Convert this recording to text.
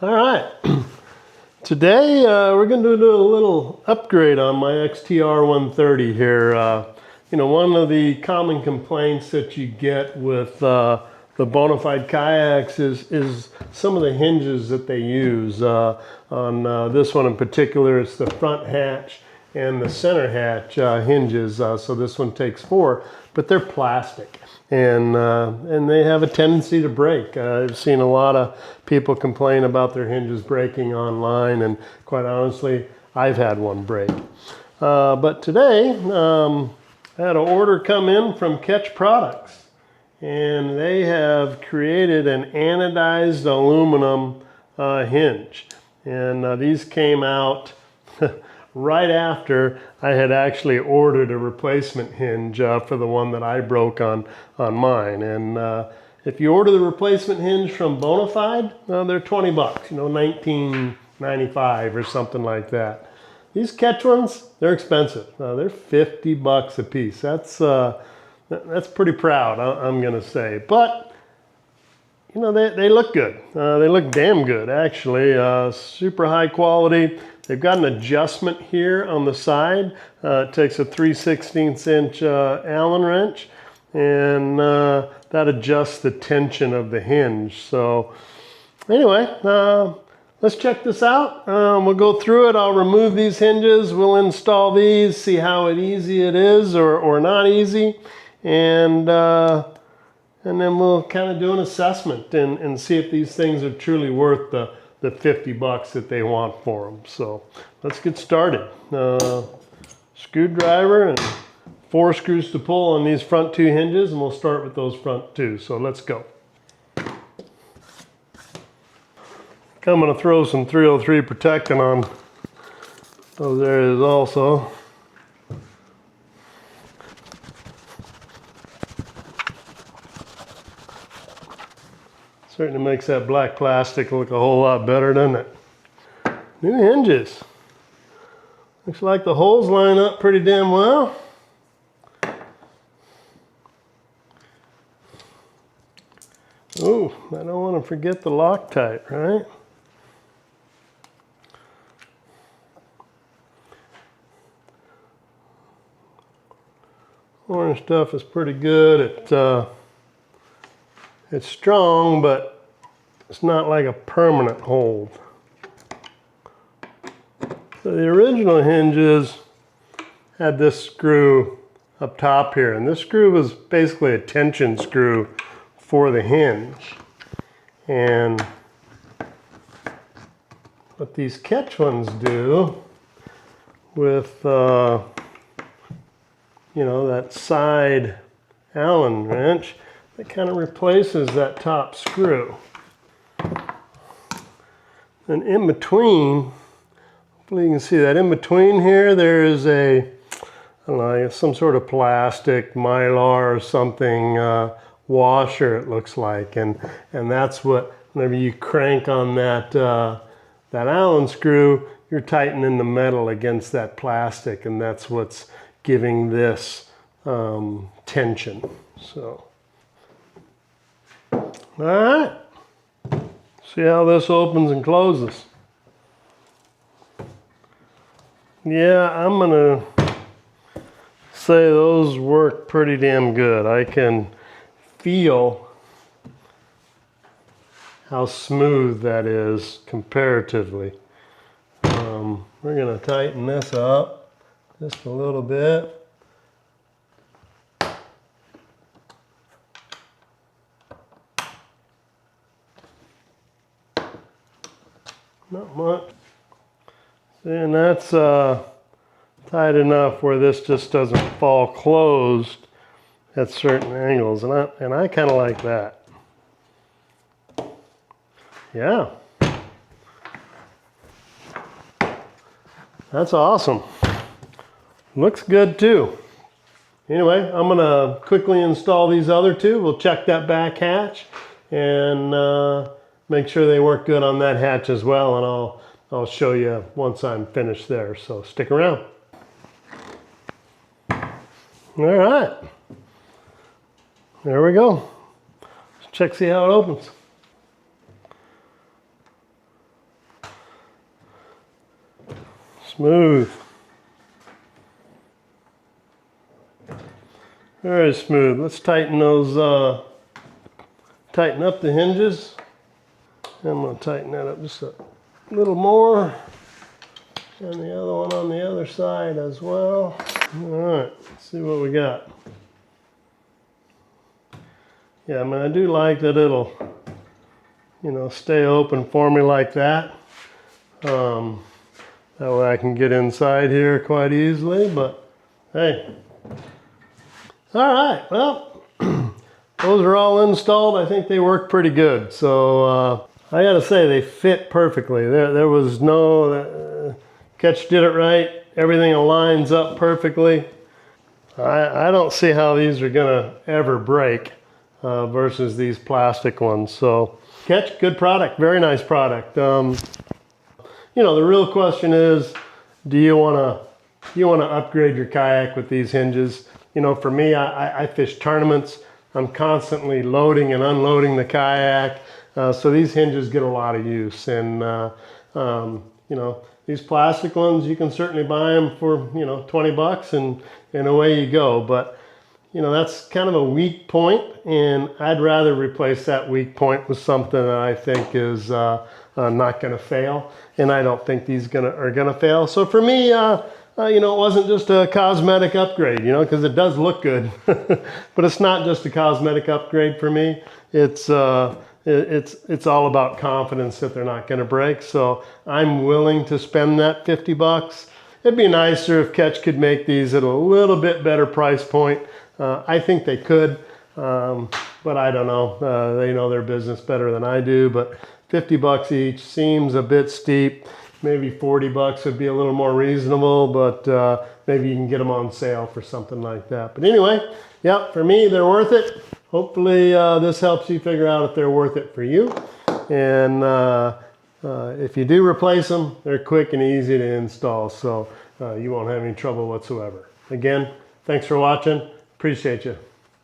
All right. Today we're going to do a little upgrade on my XTR130 here. One of the common complaints that you get with the Bonafide Kayaks is some of the hinges that they use. On this one in particular, it's the front hatch and the center hatch hinges. So this one takes 4, but they're plastic. And they have a tendency to break. I've seen a lot of people complain about their hinges breaking online, and quite honestly, I've had one break. But today, I had an order come in from Ketch products, and they have created an anodized aluminum hinge. And these came out right after I had actually ordered a replacement hinge for the one that I broke on mine. And if you order the replacement hinge from Bonafide, they're 20 bucks, $19.95 or something like that. These Ketch ones, they're expensive. They're 50 bucks a piece. That's pretty proud, I'm gonna say. But they look good. They look damn good, actually. Super high quality. They've got an adjustment here on the side. It takes a 3/16 inch Allen wrench, and that adjusts the tension of the hinge. So anyway, let's check this out. We'll go through it. I'll remove these hinges. We'll install these, see how easy it is or not easy. And then we'll kind of do an assessment and see if these things are truly worth the 50 bucks that they want for them. So let's get started. Screwdriver and 4 screws to pull on these front 2 hinges, and we'll start with those front 2. So let's go. I'm going to throw some 303 protectant on those areas also. Certainly makes that black plastic look a whole lot better, doesn't it? New hinges. Looks like the holes line up pretty damn well. Oh, I don't want to forget the Loctite, right? Orange stuff is pretty good. It's strong, but it's not like a permanent hold. So the original hinges had this screw up top here, and this screw was basically a tension screw for the hinge. And what these Ketch ones do with that side Allen wrench, it kind of replaces that top screw. And in between, hopefully you can see that in between here, there is a, I don't know, some sort of plastic, mylar or something, washer it looks like. And that's what, whenever you crank on that Allen screw, you're tightening the metal against that plastic, and that's what's giving this tension. So. All right, see how this opens and closes. Yeah, I'm gonna say those work pretty damn good. I can feel how smooth that is comparatively. We're gonna tighten this up just a little bit. Not much. See, and that's tight enough where this just doesn't fall closed at certain angles, and I kind of like that. Yeah, that's awesome. Looks good too. Anyway, I'm gonna quickly install these other 2. We'll check that back hatch and make sure they work good on that hatch as well, and I'll show you once I'm finished there, so stick around. All right, there we go. Let's check, see how it opens. Smooth. Very smooth. Let's tighten those, tighten up the hinges. I'm going to tighten that up just a little more. And the other one on the other side as well. All right, let's see what we got. Yeah, I mean, I do like that it'll, you know, stay open for me like that. That way I can get inside here quite easily, but hey. All right, well, those are all installed. I think they work pretty good. So I gotta say, they fit perfectly. There was no, Ketch did it right. Everything aligns up perfectly. I don't see how these are gonna ever break versus these plastic ones. So Ketch, good product, very nice product. You know, the real question is, do you wanna upgrade your kayak with these hinges? You know, for me, I fish tournaments. I'm constantly loading and unloading the kayak. So these hinges get a lot of use. And, you know, these plastic ones, you can certainly buy them for, you know, 20 bucks and away you go. But, you know, that's kind of a weak point, and I'd rather replace that weak point with something that I think is not going to fail. And I don't think these are going to fail. So for me, you know, it wasn't just a cosmetic upgrade, you know, because it does look good. But it's not just a cosmetic upgrade for me. It's all about confidence that they're not going to break. So I'm willing to spend that 50 bucks. It'd be nicer if Ketch could make these at a little bit better price point. I think they could, but I don't know. They know their business better than I do, but 50 bucks each seems a bit steep. Maybe 40 bucks would be a little more reasonable, but maybe you can get them on sale for something like that. But anyway, yeah, for me, they're worth it. Hopefully this helps you figure out if they're worth it for you. And if you do replace them, they're quick and easy to install, so you won't have any trouble whatsoever. Again, thanks for watching. Appreciate you.